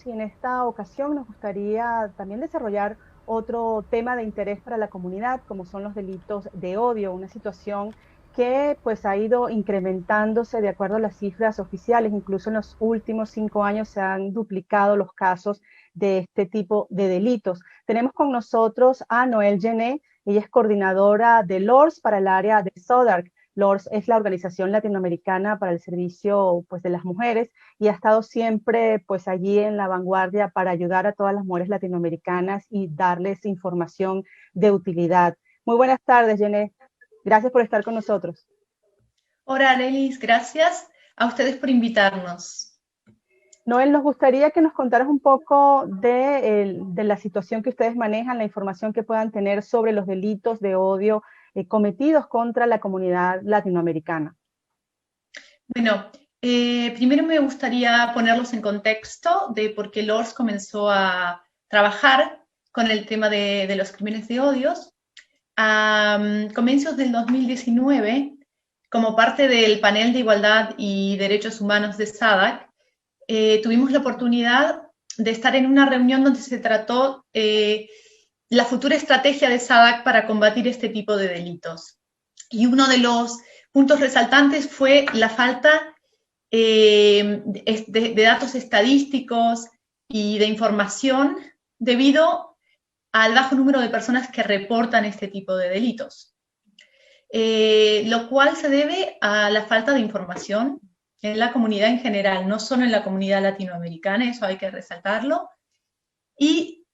y en esta ocasión nos gustaría también desarrollar otro tema de interés para la comunidad, como son los delitos de odio, una situación que pues ha ido incrementándose de acuerdo a las cifras oficiales. Incluso en los últimos 5 años se han duplicado los casos de este tipo de delitos. Tenemos con nosotros a Noel Gené. Ella es coordinadora de LORS para el área de SODARC. LORS es la Organización Latinoamericana para el Servicio pues, de las Mujeres, y ha estado siempre pues allí en la vanguardia para ayudar a todas las mujeres latinoamericanas y darles información de utilidad. Muy buenas tardes, Gené. Gracias por estar con nosotros. Hola, Lelis, gracias a ustedes por invitarnos. Noel, nos gustaría que nos contaras un poco de la situación que ustedes manejan, la información que puedan tener sobre los delitos de odio cometidos contra la comunidad latinoamericana. Bueno, primero me gustaría ponerlos en contexto de por qué LORS comenzó a trabajar con el tema de los crímenes de odios. A comienzos del 2019, como parte del panel de igualdad y derechos humanos de SADC, tuvimos la oportunidad de estar en una reunión donde se trató la futura estrategia de SADC para combatir este tipo de delitos. Y uno de los puntos resaltantes fue la falta de datos estadísticos y de información debido al bajo número de personas que reportan este tipo de delitos, lo cual se debe a la falta de información en la comunidad en general, no solo en la comunidad latinoamericana, eso hay que resaltarlo, y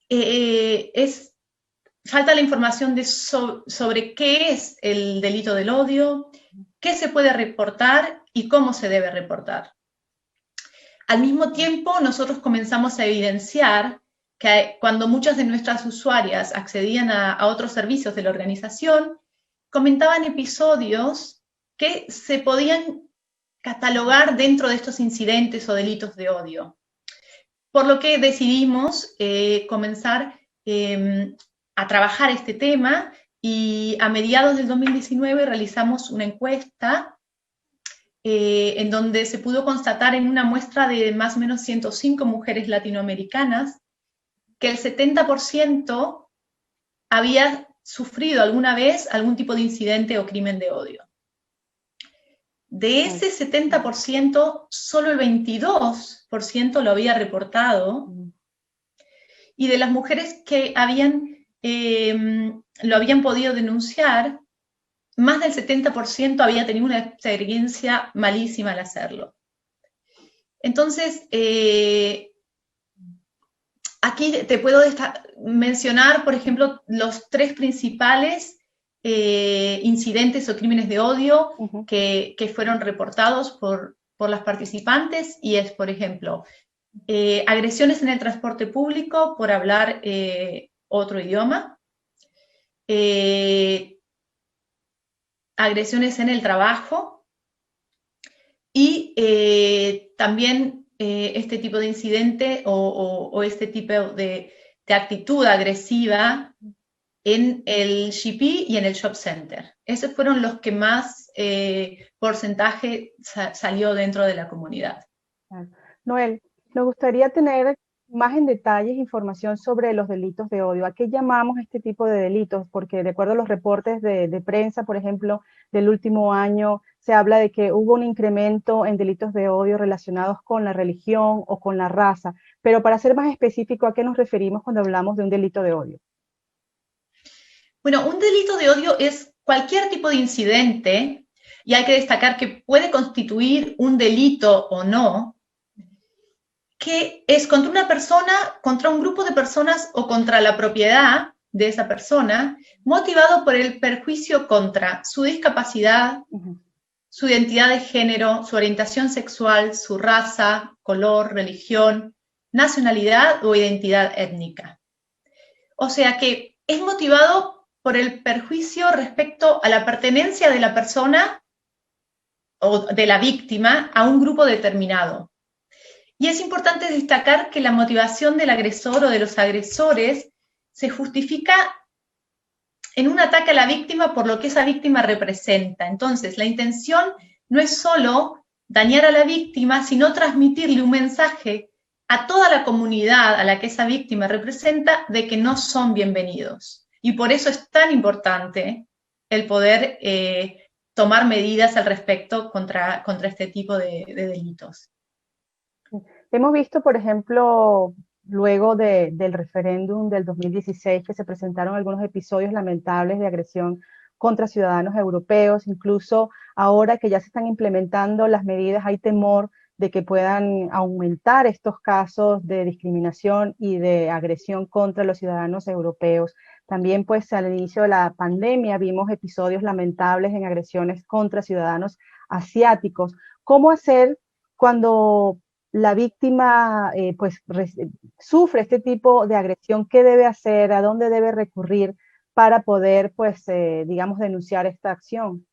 falta la información sobre qué es el delito del odio, qué se puede reportar y cómo se debe reportar. Al mismo tiempo, nosotros comenzamos a evidenciar que cuando muchas de nuestras usuarias accedían a otros servicios de la organización, comentaban episodios que se podían catalogar dentro de estos incidentes o delitos de odio. Por lo que decidimos comenzar a trabajar este tema, y a mediados del 2019 realizamos una encuesta en donde se pudo constatar en una muestra de más o menos 105 mujeres latinoamericanas que el 70% había sufrido alguna vez algún tipo de incidente o crimen de odio. De ese 70%, solo el 22% lo había reportado, y de las mujeres que lo habían podido denunciar, más del 70% había tenido una experiencia malísima al hacerlo. Entonces, aquí te puedo mencionar, por ejemplo, los 3 principales incidentes o crímenes de odio que fueron reportados por las participantes, y es, por ejemplo, agresiones en el transporte público por hablar otro idioma, agresiones en el trabajo, y también este tipo de incidente o este tipo de actitud agresiva en el GP y en el Shop Center. Esos fueron los que más porcentaje salió dentro de la comunidad. Noel, nos gustaría tener más en detalles información sobre los delitos de odio. ¿A qué llamamos este tipo de delitos? Porque de acuerdo a los reportes de prensa, por ejemplo, del último año, se habla de que hubo un incremento en delitos de odio relacionados con la religión o con la raza. Pero para ser más específico, ¿a qué nos referimos cuando hablamos de un delito de odio? Bueno, un delito de odio es cualquier tipo de incidente, y hay que destacar que puede constituir un delito o no, que es contra una persona, contra un grupo de personas o contra la propiedad de esa persona, motivado por el perjuicio contra su discapacidad, su identidad de género, su orientación sexual, su raza, color, religión, nacionalidad o identidad étnica. O sea que es motivado por el perjuicio respecto a la pertenencia de la persona o de la víctima a un grupo determinado. Y es importante destacar que la motivación del agresor o de los agresores se justifica en un ataque a la víctima por lo que esa víctima representa. Entonces, la intención no es solo dañar a la víctima, sino transmitirle un mensaje a toda la comunidad a la que esa víctima representa de que no son bienvenidos. Y por eso es tan importante el poder tomar medidas al respecto contra este tipo de delitos. Hemos visto, por ejemplo, luego del referéndum del 2016, que se presentaron algunos episodios lamentables de agresión contra ciudadanos europeos. Incluso ahora que ya se están implementando las medidas, hay temor de que puedan aumentar estos casos de discriminación y de agresión contra los ciudadanos europeos. También, pues, al inicio de la pandemia vimos episodios lamentables en agresiones contra ciudadanos asiáticos. ¿Cómo hacer cuando la víctima sufre este tipo de agresión? ¿Qué debe hacer? ¿A dónde debe recurrir para poder, pues, digamos, denunciar esta acción?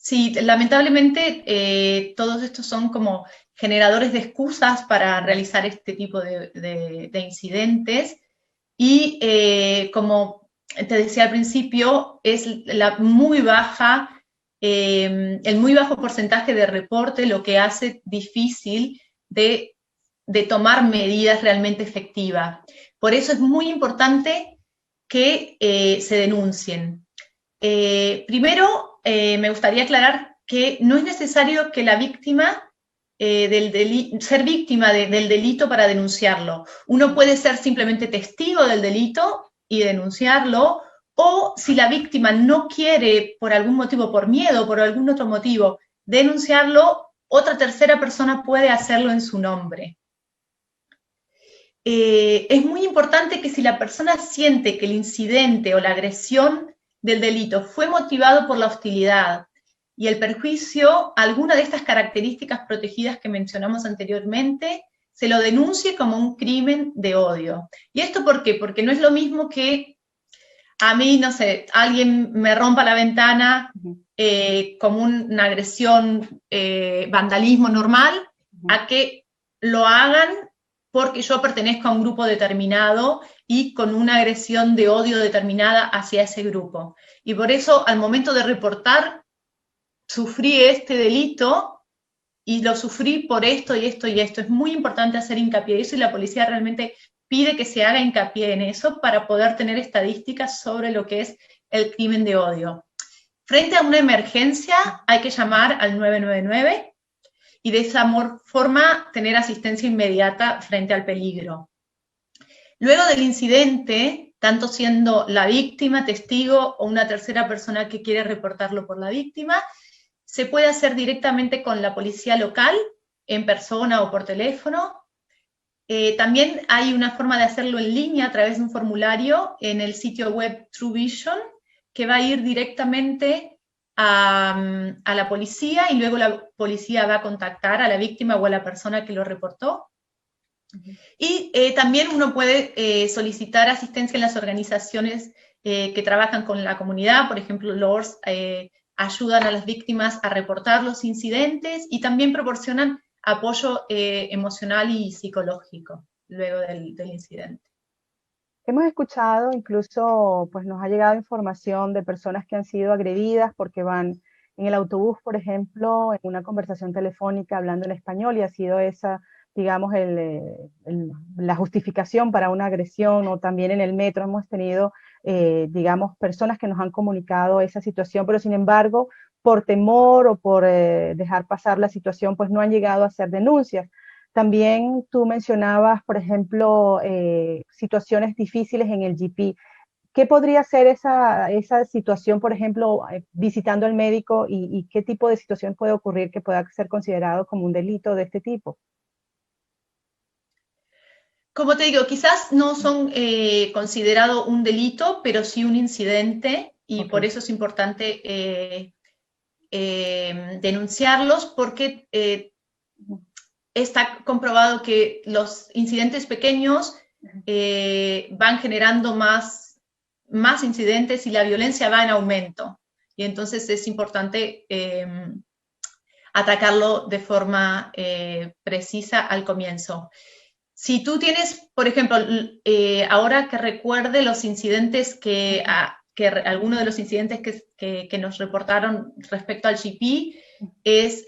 Sí, lamentablemente todos estos son como generadores de excusas para realizar este tipo de incidentes y como te decía al principio, es el muy bajo porcentaje de reporte lo que hace difícil de tomar medidas realmente efectivas. Por eso es muy importante que se denuncien. Primero, me gustaría aclarar que no es necesario que la víctima ser víctima del delito para denunciarlo. Uno puede ser simplemente testigo del delito y denunciarlo, o si la víctima no quiere, por algún motivo, por miedo, por algún otro motivo, denunciarlo, otra tercera persona puede hacerlo en su nombre. Es muy importante que si la persona siente que el incidente o la agresión del delito fue motivado por la hostilidad y el perjuicio, alguna de estas características protegidas que mencionamos anteriormente, se lo denuncie como un crimen de odio. ¿Y esto por qué? Porque no es lo mismo que a mí, no sé, alguien me rompa la ventana como una agresión, vandalismo normal, a que lo hagan porque yo pertenezco a un grupo determinado y con una agresión de odio determinada hacia ese grupo. Y por eso, al momento de reportar, sufrí este delito y lo sufrí por esto y esto y esto. Es muy importante hacer hincapié en eso y la policía realmente pide que se haga hincapié en eso para poder tener estadísticas sobre lo que es el crimen de odio. Frente a una emergencia hay que llamar al 999 y de esa forma tener asistencia inmediata frente al peligro. Luego del incidente, tanto siendo la víctima, testigo o una tercera persona que quiere reportarlo por la víctima, se puede hacer directamente con la policía local, en persona o por teléfono. También hay una forma de hacerlo en línea a través de un formulario en el sitio web True Vision, que va a ir directamente a la policía y luego la policía va a contactar a la víctima o a la persona que lo reportó. Y también uno puede solicitar asistencia en las organizaciones que trabajan con la comunidad, por ejemplo, LORS ayudan a las víctimas a reportar los incidentes y también proporcionan apoyo emocional y psicológico luego del incidente. Hemos escuchado, incluso pues nos ha llegado información de personas que han sido agredidas porque van en el autobús, por ejemplo, en una conversación telefónica hablando en español y ha sido esa, digamos, la justificación para una agresión, o también en el metro hemos tenido, digamos, personas que nos han comunicado esa situación, pero sin embargo, por temor o por dejar pasar la situación, pues no han llegado a hacer denuncias. También tú mencionabas, por ejemplo, situaciones difíciles en el GP. ¿Qué podría ser esa situación, por ejemplo, visitando al médico y qué tipo de situación puede ocurrir que pueda ser considerado como un delito de este tipo? Como te digo, quizás no son considerado un delito, pero sí un incidente, y por eso es importante denunciarlos, porque está comprobado que los incidentes pequeños van generando más incidentes y la violencia va en aumento. Y entonces es importante atacarlo de forma precisa al comienzo. Si tú tienes, por ejemplo, ahora que recuerde los incidentes algunos de los incidentes que nos reportaron respecto al GP es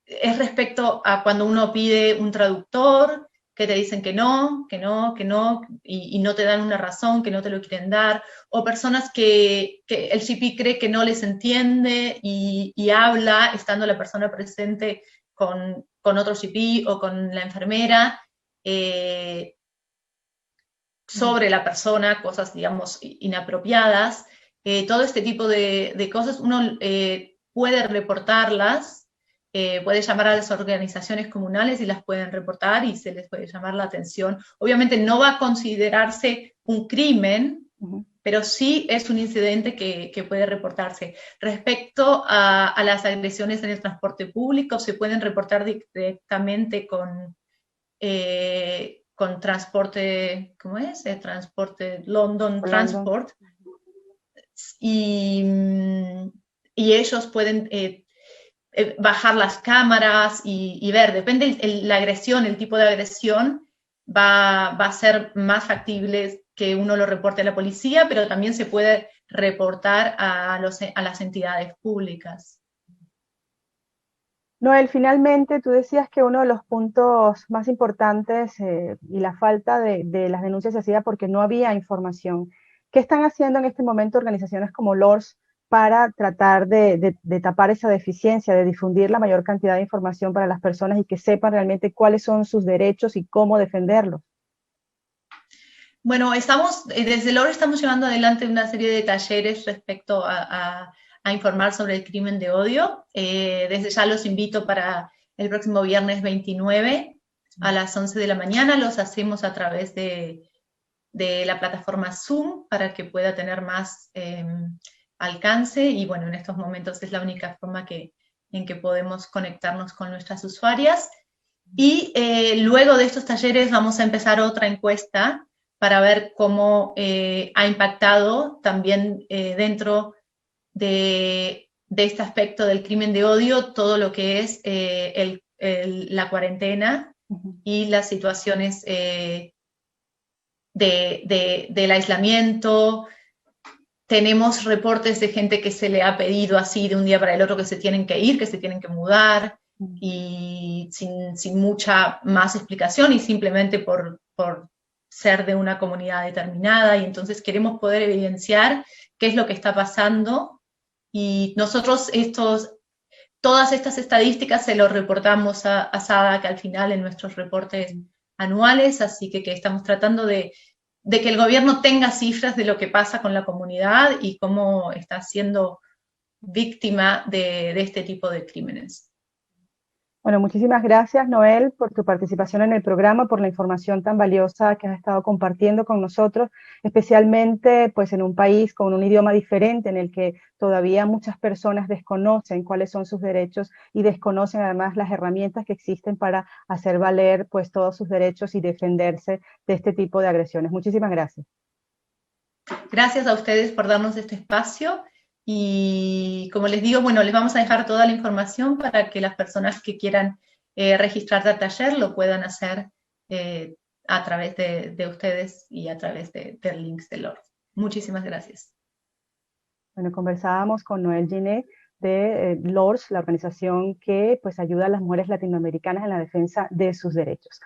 es respecto a cuando uno pide un traductor, que te dicen que no, y no te dan una razón, que no te lo quieren dar, o personas que el GP cree que no les entiende y habla, estando la persona presente con otro GP o con la enfermera, sobre la persona, cosas, digamos, inapropiadas. Todo este tipo de cosas uno puede reportarlas, puede llamar a las organizaciones comunales y las pueden reportar y se les puede llamar la atención. Obviamente no va a considerarse un crimen, pero sí es un incidente que puede reportarse. Respecto a las agresiones en el transporte público, se pueden reportar directamente con transporte, ¿cómo es? El transporte London London. Transport, y, y ellos pueden bajar las cámaras y ver, depende la agresión, el tipo de agresión, va a ser más factible que uno lo reporte a la policía, pero también se puede reportar a las entidades públicas. Noel, finalmente tú decías que uno de los puntos más importantes y la falta de las denuncias se hacía porque no había información. ¿Qué están haciendo en este momento organizaciones como LORS para tratar de tapar esa deficiencia, de difundir la mayor cantidad de información para las personas y que sepan realmente cuáles son sus derechos y cómo defenderlos? Bueno, desde LOR estamos llevando adelante una serie de talleres respecto a informar sobre el crimen de odio. Desde ya los invito para el próximo viernes 29 a las 11 de la mañana. Los hacemos a través de la plataforma Zoom para que pueda tener más alcance y bueno, en estos momentos es la única forma en que podemos conectarnos con nuestras usuarias. Y luego de estos talleres vamos a empezar otra encuesta para ver cómo ha impactado también dentro de este aspecto del crimen de odio todo lo que es la cuarentena y las situaciones del aislamiento. Tenemos reportes de gente que se le ha pedido así de un día para el otro que se tienen que ir, que se tienen que mudar, y sin mucha más explicación y simplemente por ser de una comunidad determinada. Y entonces queremos poder evidenciar qué es lo que está pasando. Y nosotros todas estas estadísticas se lo reportamos a SADAC al final en nuestros reportes anuales, así que estamos tratando de que el gobierno tenga cifras de lo que pasa con la comunidad y cómo está siendo víctima de este tipo de crímenes. Bueno, muchísimas gracias, Noel, por tu participación en el programa, por la información tan valiosa que has estado compartiendo con nosotros, especialmente pues en un país con un idioma diferente en el que todavía muchas personas desconocen cuáles son sus derechos y desconocen además las herramientas que existen para hacer valer pues todos sus derechos y defenderse de este tipo de agresiones. Muchísimas gracias. Gracias a ustedes por darnos este espacio. Y como les digo, bueno, les vamos a dejar toda la información para que las personas que quieran registrarse al taller lo puedan hacer a través de ustedes y a través del links de LORS. Muchísimas gracias. Bueno, conversábamos con Noel Ginet de LORS, la organización que pues ayuda a las mujeres latinoamericanas en la defensa de sus derechos.